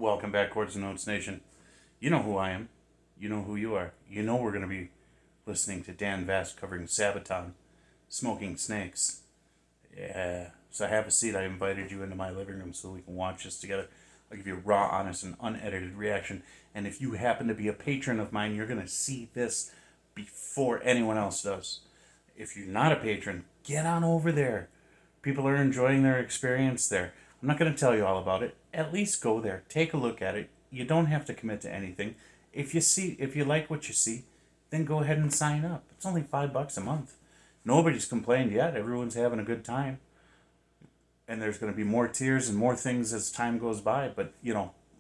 Welcome back, Chords and Notes Nation. You know who I am. You know who you are. You know we're going to be listening to Dan Vasc covering Sabaton, Smoking Snakes. Yeah. So have a seat. I invited you into my living room so we can watch this together. I'll give you a raw, honest, and unedited reaction. And if you happen to be a patron of mine, you're going to see this before anyone else does. If you're not a patron, get on over there. People are enjoying their experience there. I'm not going to tell you all about it. At least go there. Take a look at it. You don't have to commit to anything. If you like what you see, then go ahead and sign up. It's only $5 a month. Nobody's complained yet. Everyone's having a good time. And there's going to be more tiers and more things as time goes by. But,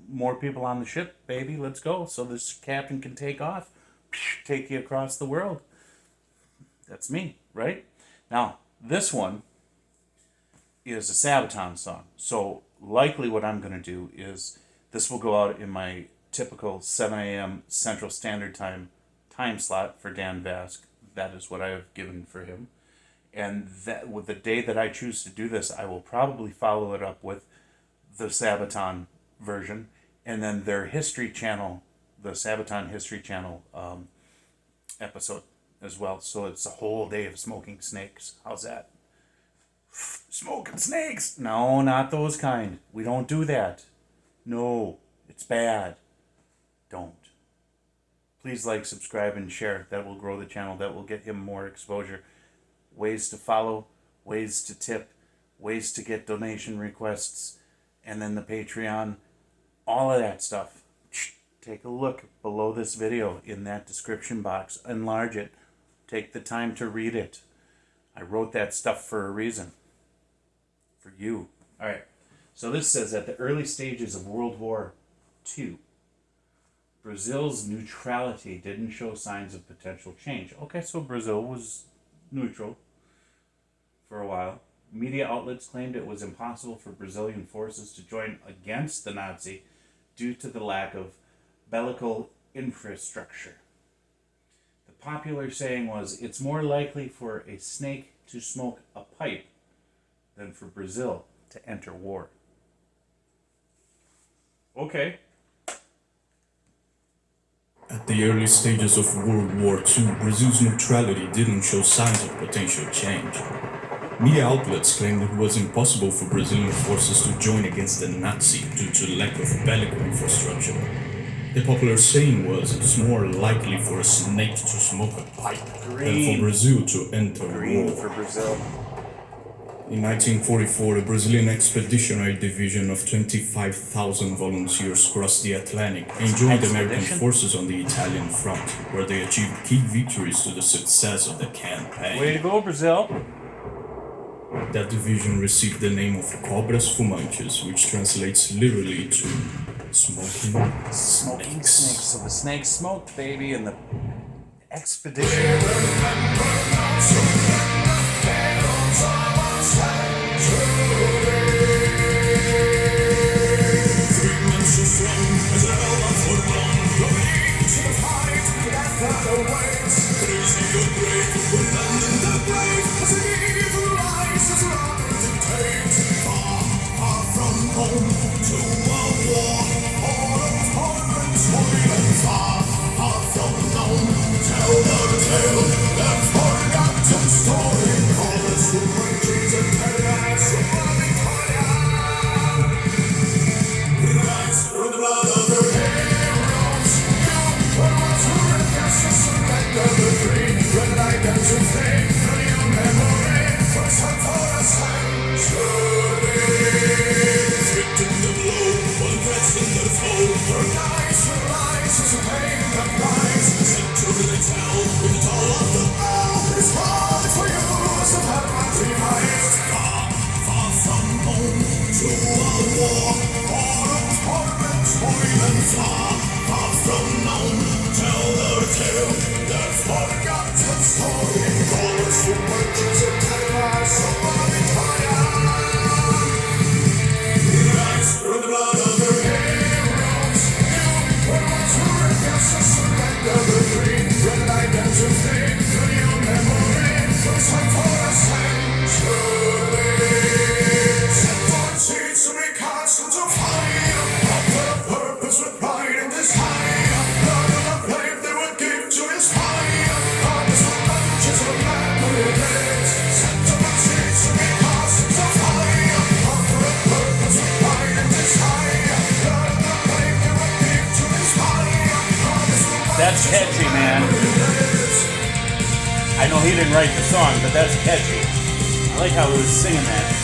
more people on the ship, baby. Let's go. So this captain can take off. Take you across the world. That's me, right? Now, this one is a Sabaton song. So likely what I'm going to do is this will go out in my typical 7 a.m. Central Standard Time slot for Dan Vasc. That is what I have given for him. And that with the day that I choose to do this, I will probably follow it up with the Sabaton version and then their History Channel, the Sabaton History Channel episode as well. So it's a whole day of smoking snakes. How's that? Smoking snakes? No, not those kind. We don't do that. No, it's bad. Don't. Please like, subscribe, and share. That will grow the channel. That will get him more exposure. Ways to follow, ways to tip, ways to get donation requests, and then the Patreon. All of that stuff. Take a look below this video in that description box. Enlarge it. Take the time to read it. I wrote that stuff for a reason. For you. All right. So this says, at the early stages of World War II, Brazil's neutrality didn't show signs of potential change. Okay, so Brazil was neutral for a while. Media outlets claimed it was impossible for Brazilian forces to join against the Nazi due to the lack of bellical infrastructure. The popular saying was, it's more likely for a snake to smoke a pipe than for Brazil to enter war. Okay. At the early stages of World War II, Brazil's neutrality didn't show signs of potential change. Media outlets claimed it was impossible for Brazilian forces to join against the Nazi due to lack of bellical infrastructure. The popular saying was, it's more likely for a snake to smoke a pipe than for Brazil to enter war. For Brazil. In 1944, a Brazilian expeditionary division of 25,000 volunteers crossed the Atlantic and joined American forces on the Italian front, where they achieved key victories to the success of the campaign. Way to go, Brazil! That division received the name of Cobras Fumantes, which translates literally to smoking snakes. So the snakes smoked, baby, and the expedition. That's catchy, man. I know he didn't write the song, but that's catchy. I like how he was singing that.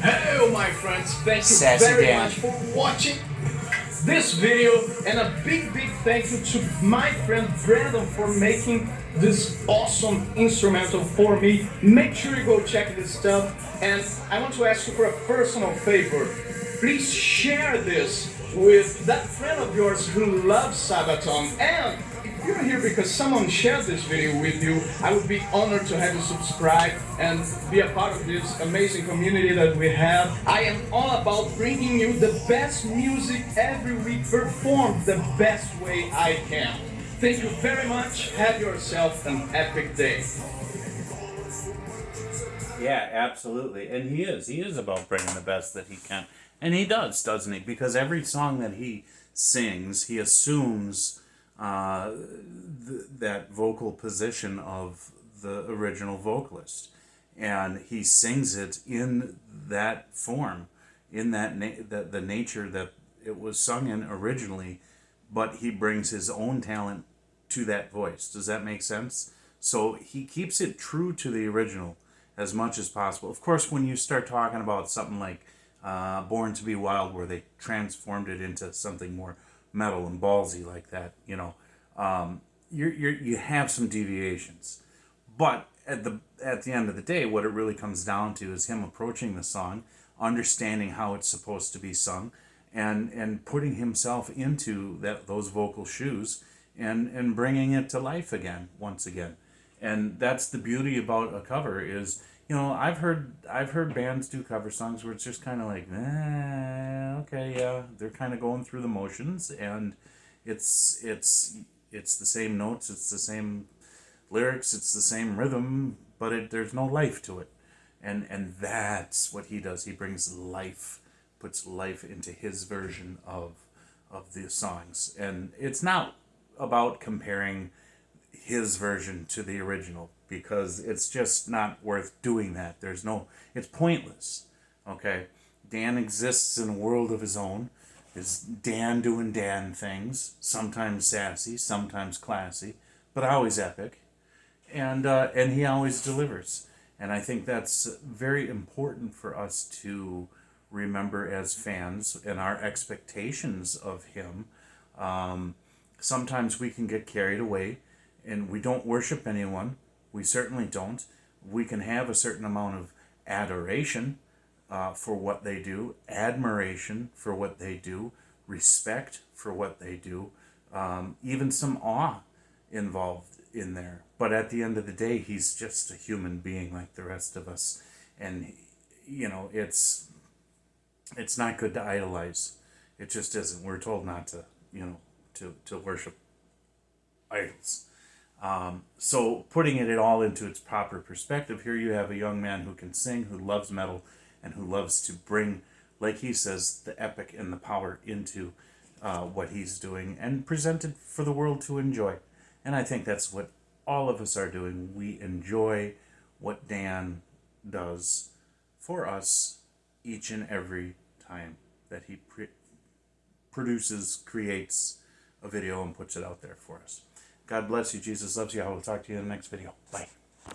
Hello, my friends. Thank you Sassy very Dan. much for watching this video, and a big thank you to my friend Brandon for making this awesome instrumental for me. Make sure you go check this stuff, and I want to ask you for a personal favor. Please share this with that friend of yours who loves Sabaton, and if you're here because someone shared this video with you, I would be honored to have you subscribe and be a part of this amazing community that we have. I am all about bringing you the best music every week, performed the best way I can. Thank you very much. Have yourself an epic day. Yeah, absolutely. And he is about bringing the best that he can. And he does, doesn't he? Because every song that he sings, he assumes that vocal position of the original vocalist, and he sings it in that form, in the nature that it was sung in originally, but he brings his own talent to that voice. Does that make sense? So he keeps it true to the original as much as possible. Of course, when you start talking about something like Born to Be Wild, where they transformed it into something more metal and ballsy like that, you have some deviations. But at the end of the day, what it really comes down to is him approaching the song, understanding how it's supposed to be sung, and putting himself into those vocal shoes and bringing it to life once again. And that's the beauty about a cover is, I've heard bands do cover songs where it's just kind of like, okay, yeah, they're kind of going through the motions, and it's the same notes, it's the same lyrics, it's the same rhythm, but there's no life to it, and that's what he does. He brings life, puts life into his version of the songs, and it's not about comparing his version to the original, because it's just not worth doing that. It's pointless. Okay, Dan exists in a world of his own. Is Dan doing Dan things, sometimes sassy, sometimes classy, but always epic, and he always delivers. And I think that's very important for us to remember as fans and our expectations of him. Sometimes we can get carried away, and we don't worship anyone. We certainly don't. We can have a certain amount of adoration for what they do, admiration for what they do, respect for what they do, even some awe involved in there. But at the end of the day, he's just a human being like the rest of us. And, it's not good to idolize. It just isn't. We're told not to, to worship idols. So putting it all into its proper perspective, here you have a young man who can sing, who loves metal, and who loves to bring, like he says, the epic and the power into what he's doing and present it for the world to enjoy. And I think that's what all of us are doing. We enjoy what Dan does for us each and every time that he produces, creates a video and puts it out there for us. God bless you. Jesus loves you. I will talk to you in the next video. Bye.